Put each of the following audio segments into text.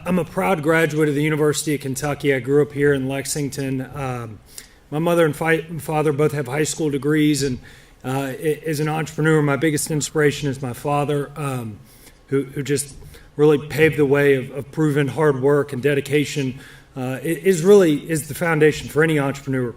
I'm a proud graduate of the University of Kentucky. I grew up here in Lexington. My mother and father both have high school degrees, and as an entrepreneur, my biggest inspiration is my father, who just really paved the way of proven hard work and dedication. Is the foundation for any entrepreneur.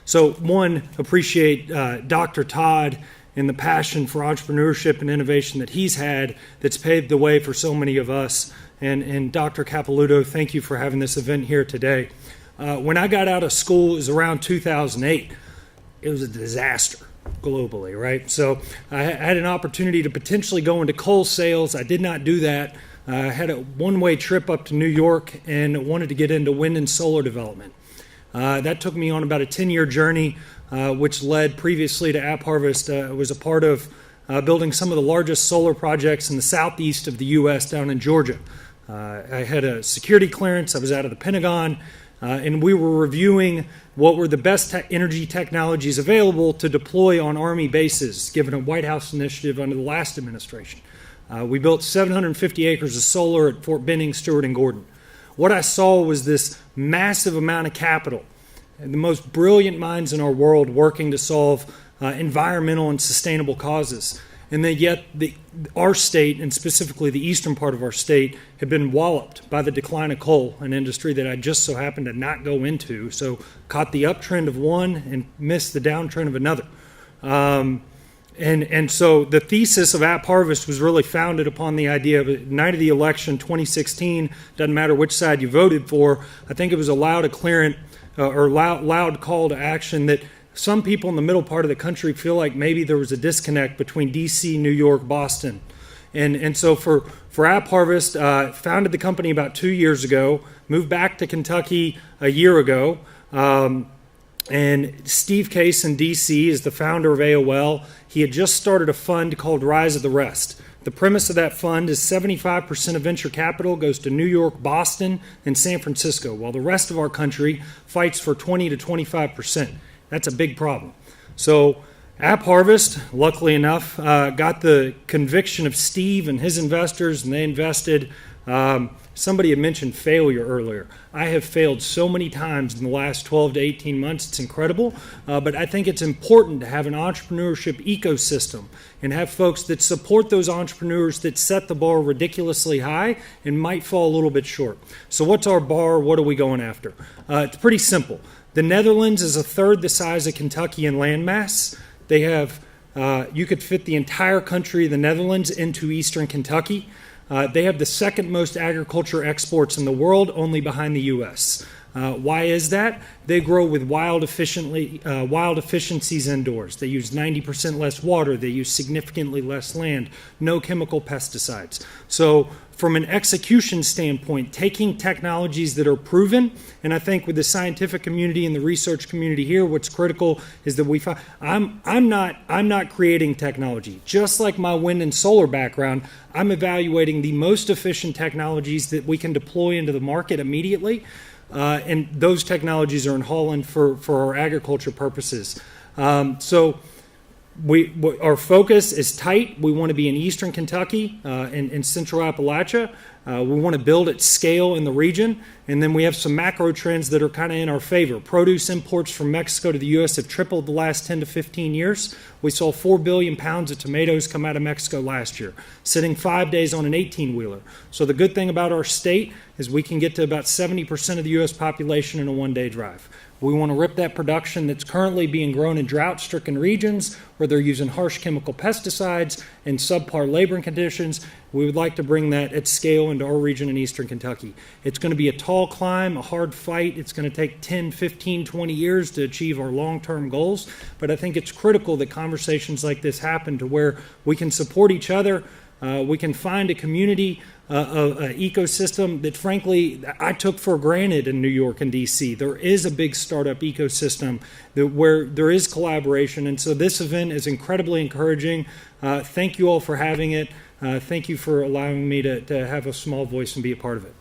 So one, appreciate Dr. Todd and the passion for entrepreneurship and innovation that he's had that's paved the way for so many of us. And Dr. Capilouto, thank you for having this event here today. When I got out of school, it was around 2008. It was a disaster globally, right? So I had an opportunity to potentially go into coal sales. I did not do that. I had a one-way trip up to New York and wanted to get into wind and solar development. That took me on about a 10-year journey, which led previously to AppHarvest. I was a part of building some of the largest solar projects in the southeast of the U.S. down in Georgia. I had a security clearance. I was out of the Pentagon, and we were reviewing what were the best energy technologies available to deploy on Army bases, given a White House initiative under the last administration. We built 750 acres of solar at Fort Benning, Stewart, and Gordon. What I saw was this massive amount of capital and the most brilliant minds in our world working to solve environmental and sustainable causes. And then yet our state, and specifically the eastern part of our state, had been walloped by the decline of coal, an industry that I just so happened to not go into. So caught the uptrend of one and missed the downtrend of another. And so the thesis of AppHarvest was really founded upon the idea of the night of the election, 2016, doesn't matter which side you voted for, I think it was a loud call to action that some people in the middle part of the country feel like maybe there was a disconnect between D.C., New York, Boston. And so for AppHarvest, founded the company about 2 years ago, moved back to Kentucky a year ago. And Steve Case in D.C. is the founder of AOL. He had just started a fund called Rise of the Rest. The premise of that fund is 75% of venture capital goes to New York, Boston, and San Francisco, while the rest of our country fights for 20 to 25%. That's a big problem. So AppHarvest, luckily enough, got the conviction of Steve and his investors, and they invested. Somebody had mentioned failure earlier. I have failed so many times in the last 12 to 18 months. It's incredible. But I think it's important to have an entrepreneurship ecosystem and have folks that support those entrepreneurs that set the bar ridiculously high and might fall a little bit short. So what's our bar? What are we going after? It's pretty simple. The Netherlands is a third the size of Kentucky in landmass. They have, you could fit the entire country of the Netherlands into eastern Kentucky. They have the second most agriculture exports in the world, only behind the U.S. Why is that? They grow with wild efficiencies indoors. They use 90% less water. They use significantly less land. No chemical pesticides. So from an execution standpoint, taking technologies that are proven, and I think with the scientific community and the research community here, what's critical is that we find I'm not creating technology. Just like my wind and solar background, I'm evaluating the most efficient technologies that we can deploy into the market immediately. And those technologies are in Holland for our agriculture purposes. So our focus is tight. We want to be in eastern Kentucky and central Appalachia. We want to build at scale in the region. And then we have some macro trends that are kind of in our favor. Produce imports from Mexico to the U.S. have tripled the last 10 to 15 years. We saw 4 billion pounds of tomatoes come out of Mexico last year, sitting 5 days on an 18-wheeler. So the good thing about our state is we can get to about 70% of the U.S. population in a one-day drive. We want to rip that production that's currently being grown in drought-stricken regions where they're using harsh chemical pesticides and subpar labor conditions. We would like to bring that at scale into our region in eastern Kentucky. It's going to be a tall climb, a hard fight. It's going to take 10, 15, 20 years to achieve our long-term goals. But I think it's critical that conversations like this happen to where we can support each other. We can find a community, an ecosystem that, frankly, I took for granted in New York and D.C. There is a big startup ecosystem where there is collaboration, and so this event is incredibly encouraging. Thank you all for having it. Thank you for allowing me to have a small voice and be a part of it.